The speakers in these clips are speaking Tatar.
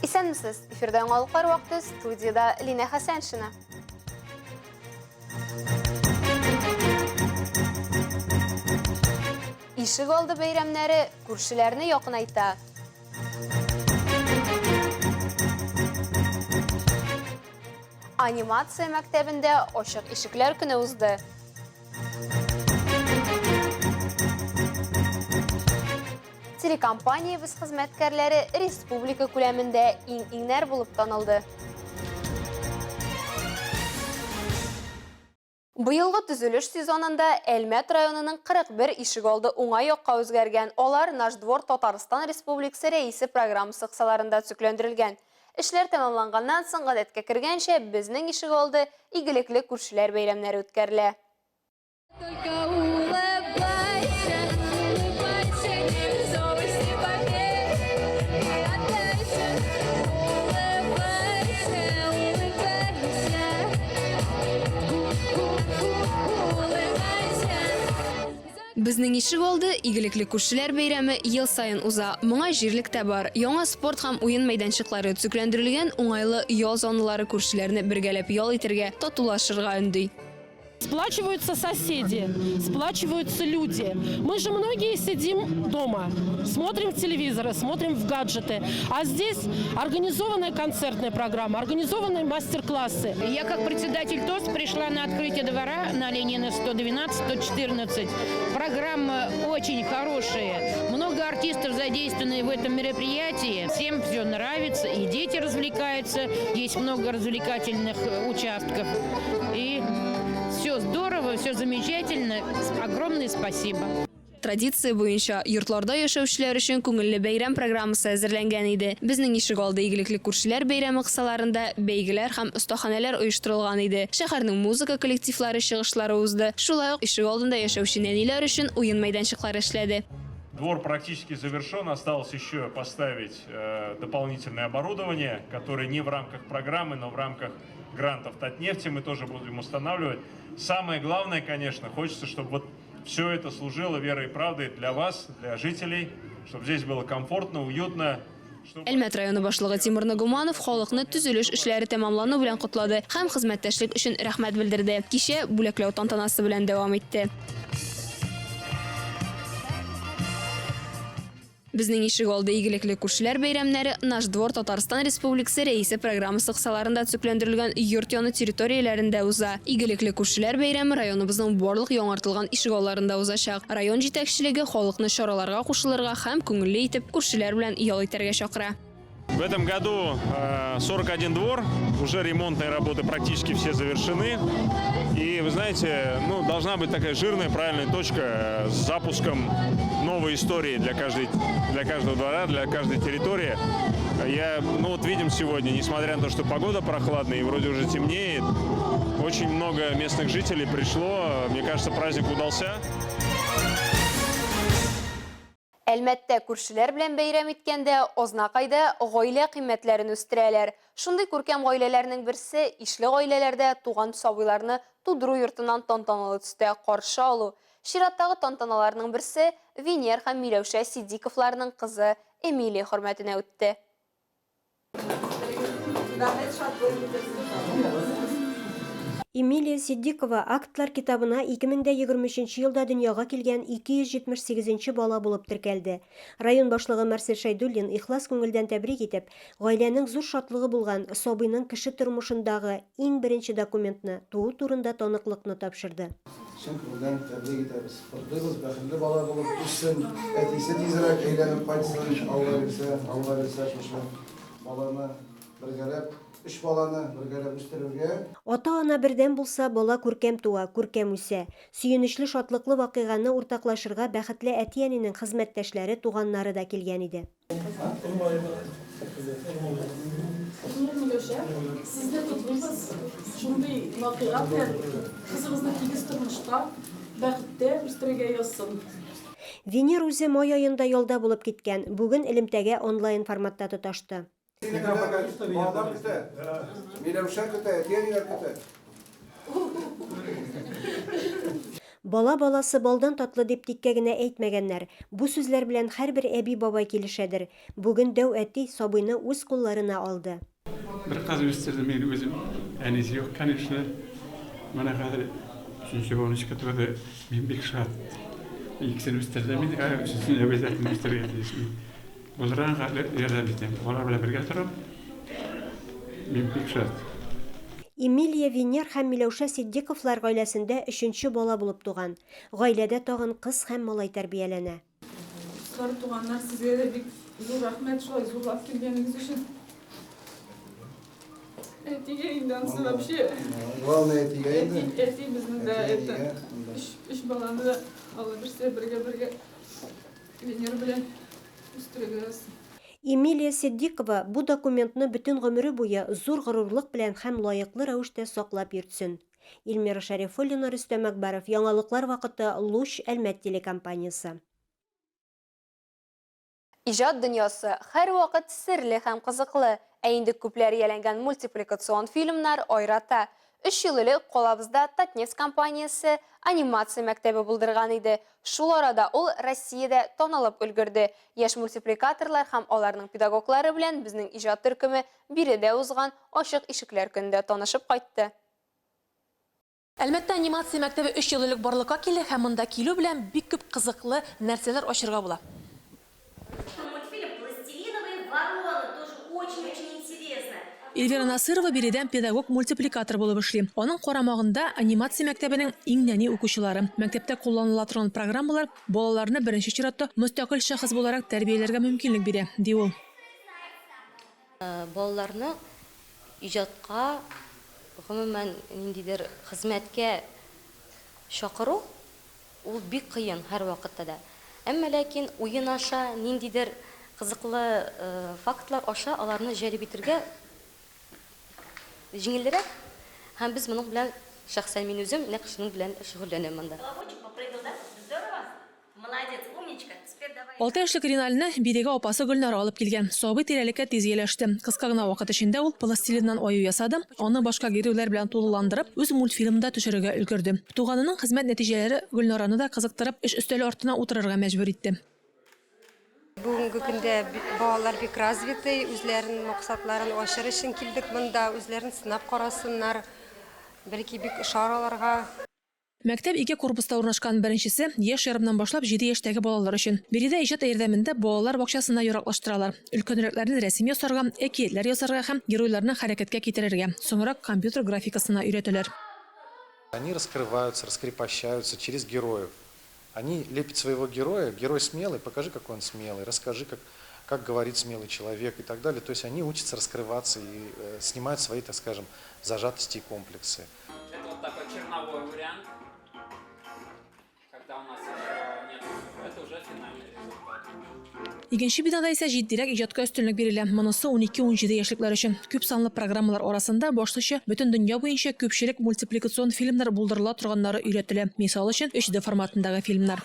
Исәнмесез, эфирда яңалыклар вакыты, студияда Лина Хәсәншина. Ишек алды бәйрәмнәре күршеләрне якынайта. Анимация мәктәбендә ачык ишекләр көне узды. Телекомпаниябыз хезмәткәрләре республика күләмендә иң-иңнәр булып танылды. Быелгы төзелеш сезонында Әлмәт районының 41 ишек алды уңай якка үзгәргән. Алар Наш двор Татарстан Республикасы рәисе программасы кысаларында төзекләндерелгән. Эшләр тәмамланганнан соң гадәткә кергәнчә безнең ишек алды игелекле күршеләр бәйрәмнәре үткәрелә. Безнең ишек алды игелекле күршеләр бәйрәме ел сайын уза. Моңа җирлектә бар. Яңа спорт һәм уен мәйданчыклары төзекләндерелгән, уңайлы ял зоналары күршеләрне бергәләп ял итәргә, татулашырга өнди. Сплачиваются соседи, сплачиваются люди. Мы же многие сидим дома, смотрим телевизоры, смотрим в гаджеты. А здесь организованная концертная программа, организованные мастер-классы. Я как председатель ТОС пришла на открытие двора на Ленина 112-114. Программа очень хорошая. Много артистов задействованы в этом мероприятии. Всем все нравится, и дети развлекаются. Есть много развлекательных участков. И все здорово, все замечательно. Огромное спасибо. Традиция буенча йортларда яшәүчеләр өчен күңелле бәйрәм программасы әзерләнгән иде. Безнең ишек алды игелекле күршеләр бәйрәме кысаларында бәйгеләр һәм остаханәләр оештырылган иде. Шәһәрнең музыка коллективлары чыгышлары узды. Шулай ук ишек алдында яшәүче нәниләр өчен уен мәйданчыклары эшләде. Двор практически завершен. Осталось еще поставить дополнительное оборудование, которое не в рамках программы, но в рамках грантов Татнефти мы тоже будем устанавливать. Самое главное, конечно, хочется, чтобы вот все это служило верой и правдой для вас, для жителей, чтобы здесь было комфортно, уютно. Әлмәт районы башлыгы Тимур Нагуманов халыкны төзелеш эшләре тәмамлану белән котлады һәм хезмәттәшлек өчен рәхмәт белдерде. Кичә бүләкләү тантанасы белән дәвам итте. Безнең ишек алды игелекле күршеләр бәйрәмнәре Наш двор Татарстан Республикасы рәисе программасы кысаларында төзекләндерелгән йорт яны территорияләрендә уза. Игелекле күршеләр бәйрәме районыбызның барлык яңартылган ишек алларында узачак. Район җитәкчелеге халыкны чараларга кушылырга һәм күңелле итеп күршеләр белән ял итәргә чакыра. В этом году 41 двор, уже ремонтные работы практически все завершены. И вы знаете, должна быть такая жирная, правильная точка с запуском новой истории для каждого двора, для каждой территории. Видим сегодня, несмотря на то, что погода прохладная и вроде уже темнеет, очень много местных жителей пришло. Мне кажется, праздник удался. Әлмәттә күршеләр белән бәйрәм иткәндә азнакайда гаилә кыйммәтләрен үстерәләр. Шундый күркәм гаиләләрнең берсе ишле гаиләләрдә туган сабыйларны тудыру йортыннан тантаналы төстә каршы алу. Чираттагы тантаналарның берсе Венер һәм Миләүшә Сидиковларның кызы Эмилия хөрмәтенә үтте. Эмилия Сиддикова актлар китабына 2023 елда дөньяга килгән 278 бала булып теркәлде. Район башлыгы Марсель Шайдуллин ихлас күңелдән тәбрик итеп, гаиләнең зур шатлыгы булган сабыйның кеше тормышындагы иң беренче документны туу турында таныклыкны тапшырды. Чын күңелдән тәбрик итәбез. Котлыйбыз, бәхетле бала булып үссен, әтисе тизрәк әйләнеп кайтсын, Алла берсә шушы баланы бергәләп Ата-ана бердән булса, бала күркәм туа, күркәм үсә. Сөенечле шатлыклы вакыйганы уртаклашырга бәхетле әти-әнинең хезмәттәшләре, туганнары да килгән иде. Сездә тотлыйбыз, шундый вакыйга белән кызыгызны тигез тормышта бәхеттә үстерергә язсын. Венер үзе май аенда ялда булып киткән, бүген элемтәгә онлайн форматта тоташты. Бала баласы балдан татлы дип тиккә генә әйтмәгәннәр. Бу сүзләр белән һәрбер әби бабай килешәдер. Бүген дәү әти сабыйны үз кулларына алды. Bir kız üstürdü benim özüm. Enisi yok kanışını. Bana kadar üçüncü olmuş katıldı. Ben bir şart. İkisini üstürdü. Ben de üçüncü öbezetini üstürdü. Bunlara kadar yerden bittim. Onlar bile bir getirip. Ben bir şart. Эмилия Венер һәм Миләүшә Сиддиковлар гаиләсендә 3нче бала булып туган. Гаиләдә тагын кыз һәм малай тәрбияләнә. Кызлар, туганнар, сезгә дә бик зур рәхмәт шулай зурлап килгәнегез өчен. Әтигә инде ансы вообще. Главное әтигә инде. Әти безне дә әйтте. Өч баланы да Алла берсе бергә Венер белән үстерегез. Эмилия Сиддикова бу документны бөтен гомере буе зур горурлык белән һәм лаеклы рәвештә саклап йөртсен. Илмира Шәрифуллина, Рөстәм Әкбәров, Яңалыклар вакыты, Луч, Әлмәт телекомпаниясе. Ижад дөньясы һәр вакыт серле һәм кызыклы, ә инде күпләр яләнгән мультипликацион фильмнар айрата. 3 ел элек калабызда Татнефть компаниясе анимация мәктәбе булдырган иде. Шул арада ул Россиядә танылып өлгерде. Яшь мультипликаторлар һәм аларның педагоглары белән безнең иҗат төркеме биредә узган ачык ишекләр көндә танышып кайтты. Әлмәттә анимация мәктәбе 3 ел элек барлыкка килде һәм монда килү белән бик күп кызыклы нәрсәләр ачырга була. Мультфильм «Пластилиновые вороны» тоже очень-очень интересно. Эльвира Насырова биредән педагог-мультипликатор булып эшли. Аның карамагында анимация мәктәбенең иң нәни укучылары. Мәктәптә кулланыла торган программалар балаларны беренче чиратта мөстәкыйль шәхес буларак тәрбияләргә мөмкинлек бирә, ди ул. Балаларны иҗатка, гомумән ниндидер хезмәткә чакыру ул бик кыен һәр вакытта да. Әмма ләкин уен аша, ниндидер кызыклы фактлар аша аларны җәлеп итәргә җиңелрәк. Һәм без моның белән шәхсән мин үзем нәкъ шуның белән шөгыльләнәм монда. Колобочек попрыгал, да? Здорово? Молодец, умничка. Теперь давай. 6 яшьлек Риналне бирегә апасы Гөлнара алып килгән. Сабый тирәлеккә тиз ияләште. Кыска гына вакыт эчендә ул пластилиннан аю ясады, аны башка геройлар белән тулыландырып, үз мультфильмында төшерергә өлгерде. Туганының хезмәт нәтиҗәләре Гөлнараны да кызыктырып, эш өстәле артына утырырга мәҗбүр итте. Бүгенге көндә балалар бик развиты, үзләренең максатларын ачыр өчен килдек монда, үзләрен сынап карасыннар, бәлки бик шараларга. Мәктәп 2 корпуста урнашкан, беренчесе яшь ярымнан башлап 7 яшьтәге балалар өчен. Биредә иҗат ярдәмендә балалар бакчасына яраклаштыралар. Өлкәнрәкләрне рәсем ясарга, әкиятләр язарга һәм геройларны хәрәкәткә китерергә. Соңрак компьютер графикасына өйрәтәләр. Они раскрываются, раскрепощаются через героев. Они лепят своего героя. Герой смелый, покажи, какой он смелый, расскажи, как говорит смелый человек и так далее. То есть они учатся раскрываться и снимают свои, так скажем, зажатости и комплексы. Это вот такой черновой вариант, когда у нас нет, это уже финальный результат. Икенче бинада исә җитдирәк иҗатка өстенлек бирелә. Монысы 12-17 яшьлекләр өчен. Күп санлы программалар арасында башлыча бөтен дөнья буенча күпчелек мультипликацион фильмнар булдырыла торганнары өйрәтелә. Мисал өчен 3D форматындагы фильмнар.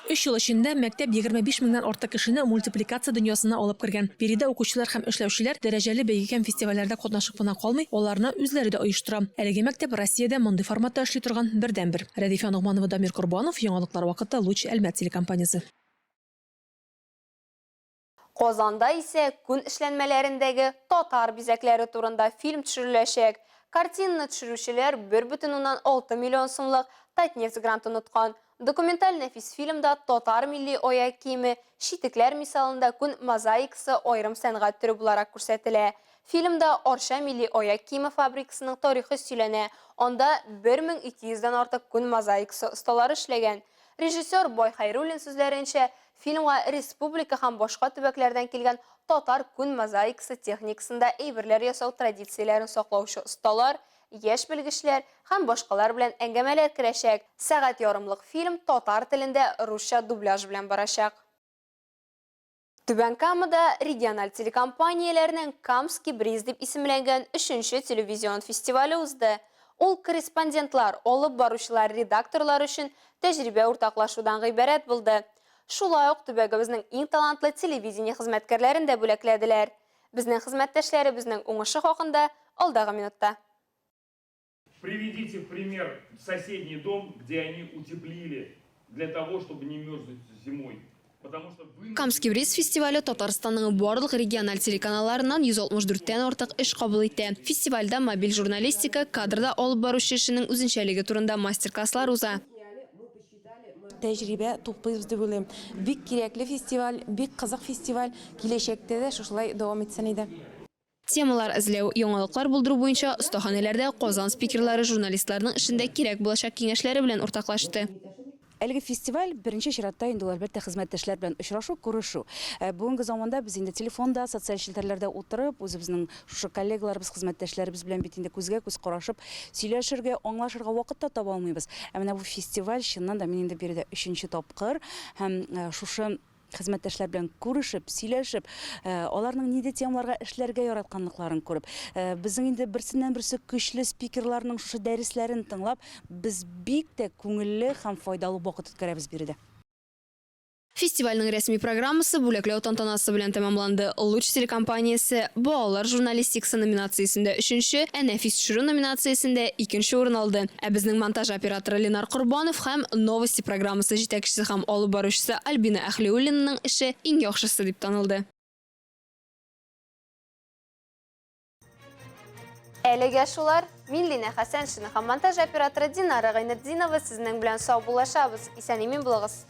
3 ел эчендә мәктәп 25 меңнән артык кешене мультипликация дөньясына алып кергән. Биредә укучылар һәм эшләүчеләр дәрәҗәле бәйге һәм фестивальләрдә катнашып кына калмый, аларны үзләре дә оештыра. Әлеге мәктәп Россиядә мондый форматта эшли торган бердән-бер. Рәдифә Нугманова, Дамир Курбанов, Яңалыклар вакыты, Луч, Әлмәт телекомпаниясе. Казанда исә күн эшләнмәләрендәге татар бизәкләре турында фильм төшереләчәк. Картинаны төшерүчеләр 1,6 миллион сумлык Татнефть грантын тоткан. Документаль нәфис фильмда татар милли аяк киеме, читекләр мисалында күн мозаикасы аерым сәнгать төре буларак күрсәтелә. Фильмда Арча милли аяк киеме фабрикасының тарихы сөйләнә. Анда 1200-дән артык күн мозаикасы осталары эшләгән. Режиссер Бай Хайруллин сүзләренчә, фильмга республика һәм башка төбәкләрдән килгән татар күн мозаикасы техникасында әйберләр ясау традицияләрен саклаучы осталар, яшь белгечләр һәм башкалар белән әңгәмәләр керәчәк. Сәгать ярымлык фильм татар телендә русча дубляж белән барачак. Түбән Камада региональ телекомпанияләренең Камский бриз дип исемләнгән 3нче телевизион фестивале узды. Ул корреспондентлар, алып баручылар, редакторлар өчен тәҗрибә уртаклашудан гыйбарәт булды. Шулай ук төбәгебезнең иң талантлы телевидение хезмәткәрләрен дә бүләкләделәр. Безнең хезмәттәшләре безнең уңышы хакында алдагы минутта. Приведите в пример соседний дом, где они утеплили для того, чтобы не мерзнуть зимой. Камский бриз фестивале Татарстанның барлык региональ телеканалларынан 164-тен артык эш кабул итә. Фестивальдә мобиль журналистика, кадрда алып баручы эшенең үзенчәлеге турында мастер-класслар уза. Тәҗрибә туплыйбыз дип уйлыйм. Бик кирәкле фестиваль, бик кызык фестиваль, киләчәктә дә шулай дәвам итсен иде. Темалар эзләү, яңалыклар булдыру буенча остаханәләрдә Казан спикерлары журналистларның эшендә кирәк булачак киңәшләре белән уртаклашты. Әлеге фестиваль беренче чиратта инде әлбәттә хезмәттәшләр белән очрашу, күрешү. Бүгенге заманда без инде телефонда, социаль челтәрләрдә утырып, үзебезнең шушы коллегаларыбыз, хезмәттәшләребез белән бит инде күзгә-күз карашып, сөйләшергә, аңлашырга вакыт та таба алмыйбыз. Ә менә бу фестиваль чыннан да мин инде биредә 3нче тапкыр һәм шушы хезмәттәшләр белән күрешеп, сөйләшеп, аларның нидә темаларга эшләргә яратканлыкларын күреп, безнең инде берсеннән-берсе көчле спикерларның шушы дәресләрен тыңлап, без бик тә күңелле һәм файдалы вакыт үткәрәбез биредә. Фестивальның рәсми программасы бүләкләү тантанасы белән тәмамланды. Луч телекомпаниясе балалар журналистикасы номинациясендә 3нче, Нәфис төшерү номинациясендә 2нче урын алды. Ә безнең монтаж операторы Ленар Курбанов һәм Новости программасы җитәкчесе һәм алып баручысы Альбина Әхлиуллинаның эше иң яхшысы дип танылды. Әлегә шулар, мин Лина Хәсәншина һәм монтаж операторы Динара Гайнетдинова сезнең белән сау булашабыз. Исән-имин булыгыз.